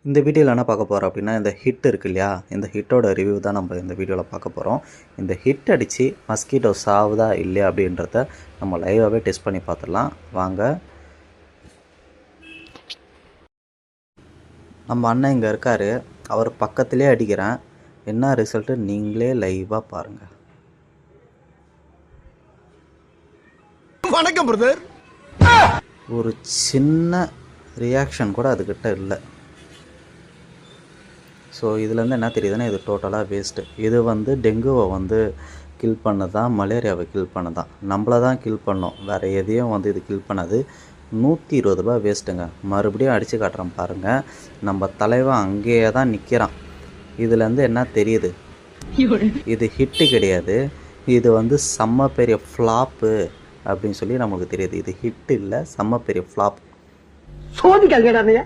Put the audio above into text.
இந்த வீடியோவில் என்ன பார்க்க போகிறோம் அப்படின்னா, இந்த ஹிட் இருக்கு இல்லையா, இந்த ஹிட்டோட ரிவ்யூ தான் நம்ம இந்த வீடியோவில் பார்க்க போகிறோம். இந்த ஹிட் அடித்து மஸ்கிட்டோ சாவுதா இல்லையா அப்படின்றத நம்ம லைவாகவே டெஸ்ட் பண்ணி பார்த்துடலாம் வாங்க. நம்ம அண்ணன் இங்கே இருக்கார், அவர் பக்கத்துலேயே அடிக்கிறேன். என்ன ரிசல்ட்டு நீங்களே லைவாக பாருங்கள். வணக்கம் பிரதர். ஒரு சின்ன ரியாக்ஷன் கூட அதுக்கிட்ட இல்லை. ஸோ இதுலேருந்து என்ன தெரியுதுன்னா, இது டோட்டலாக வேஸ்ட்டு. இது டெங்குவை கில் பண்ணதான், மலேரியாவை கில் பண்ணதான், நம்மளை தான் கில் பண்ணோம், வேறு எதையும் இது கில் பண்ணாது. 120 ரூபா வேஸ்ட்டுங்க. மறுபடியும் அடித்து காட்டுறோம் பாருங்கள். நம்ம தலைவன் அங்கேயே தான் நிற்கிறான். இதுலேருந்து என்ன தெரியுது, இது ஹிட்டு கிடையாது, இது செம்ம பெரிய ஃப்ளாப்பு அப்படின்னு சொல்லி நமக்கு தெரியுது. இது ஹிட் இல்லை, செம்ம பெரிய ஃப்ளாப். சோதிக்காதீங்க.